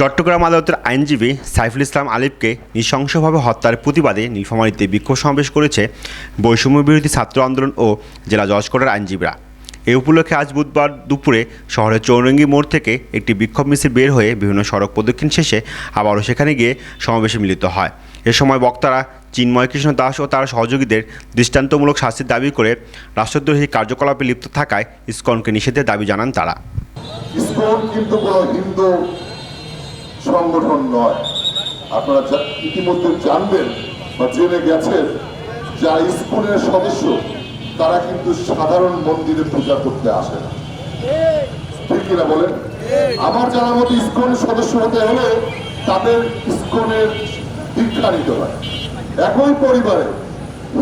চট্টগ্রাম আদালতের আইনজীবী সাইফুল ইসলাম আলিফকে নৃশংসভাবে হত্যার প্রতিবাদে নীলফামারীতে বিক্ষোভ সমাবেশ করেছে বৈষম্যবিরোধী ছাত্র আন্দোলন ও জেলা জজ কোর্টের আইনজীবীরা। এ উপলক্ষে আজ বুধবার দুপুরে শহরের চৌরঙ্গি মোড় থেকে একটি বিক্ষোভ মিছিল বের হয়ে বিভিন্ন সড়ক প্রদক্ষিণ শেষে আবারও সেখানে গিয়ে সমাবেশে মিলিত হয়। এ সময় বক্তারা চিন্ময় কৃষ্ণ দাস ও তার সহযোগীদের দৃষ্টান্তমূলক শাস্তির দাবি করে রাষ্ট্রদ্রোহী কার্যকলাপে লিপ্ত থাকায় ইসকনকে নিষেধের দাবি জানান তারা। ইসকন কিন্তু কোনো হিন্দু সংগঠন নয়। আপনারা ইতিমধ্যে জানবেন বা জেনে গেছেন, যারা ইসকনের সদস্য তারা কিন্তু সাধারণ মন্দিরে পূজা করতে আসে না, ঠিক কিনা বলেন? আমার জানা মতো ইসকনের সদস্য হতে হলে তাদের ইসকনের দীক্ষা নিতে হয়। একই পরিবারে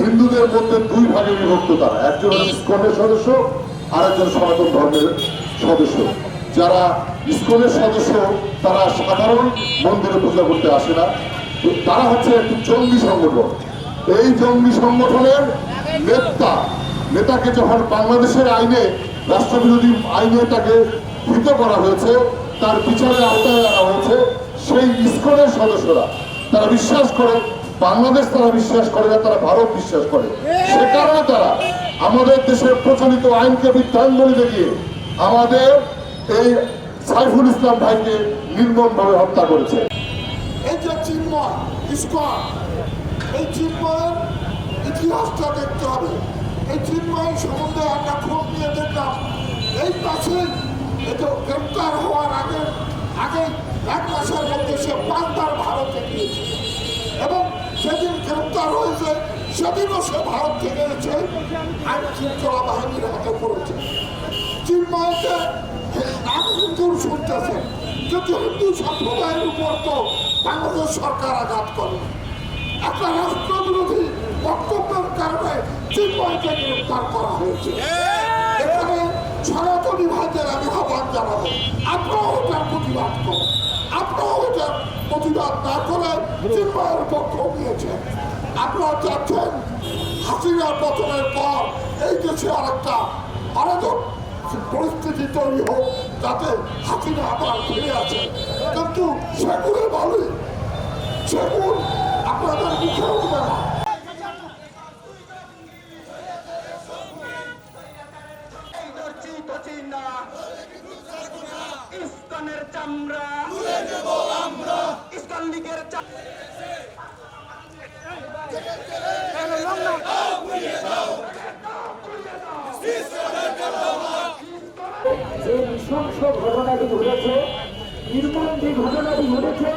হিন্দুদের মধ্যে দুই ভাগে বিভক্ত তারা, একজন ইসকনের সদস্য আর একজন সনাতন ধর্মের সদস্য। যারা ইসকনের সদস্য তারা সাধারণ মন্দিরে পূজা করতে আসে না, তারা হচ্ছে একটি জঙ্গি সংগঠন। এই জঙ্গি সংগঠনের নেতাকে যখন বাংলাদেশের আইনে, রাষ্ট্রবিরোধী আইনে তাকে ধৃত করা হয়েছে, তার বিচারের আওতায় আনা হয়েছে, সেই ইসকনের সদস্যরা তারা বিশ্বাস করে বাংলাদেশ, তারা বিশ্বাস করে না, তারা ভারত বিশ্বাস করে। সে কারণে তারা আমাদের দেশের প্রচলিত আইনকে বিধ্বংসী দেখিয়ে আমাদের এই সাইফুল ইসলাম ভাইকে নির্মমভাবে হত্যা করেছে। এই যে চিন্ময় ইসকন, এই চিন্ময়ের ইতিহাসটা দেখতে হবে। এই চিন্ময় সম্বন্ধে আমরা খোঁজ নিয়ে দেখলাম, এই পাশে গ্রেপ্তার হওয়ার আগে এক মাসের মধ্যে সে 5বার ভারতে গিয়েছে এবং সেদিন গ্রেপ্তার হয়েছে, সেদিনও সে ভারত থেকে এসে আইন শৃঙ্খলা বাহিনীর হাতে পড়েছে। চিন্ময়কে নাম হিন্দুর শুনতেছে, কিন্তু হিন্দু সম্প্রদায়ের উপর তো বাংলাদেশ সরকার আঘাত করে। একটা রাষ্ট্রবিরোধী বক্তব্যের কারণে চিন্ময়কে গ্রেপ্তার করা হয়েছে। এখানে সনাতনী ভাইদের আমি আহ্বান জানাবো, আপনারাও এটার প্রতিবাদ করুন। আপনারাও এটার প্রতিবাদ না করে চিন্ময়ের পক্ষ নিয়েছেন। আপনারা চাচ্ছেন হাসিনার পতনের পর এই দেশে আরেকটা অরাজক পরিস্থিতি তৈরি হোক, যাতে হাসিনা আবার ফিরে আসে। কিন্তু সেগুলো বলি, সেগুলো আপনাদের মুখে উঠবে না। ইসকনের চামড়া আমরা, ইসকন লীগের যে নৃশংস ঘটনাটি ঘটেছে, নির্মম যে ঘটনাটি ঘটেছে,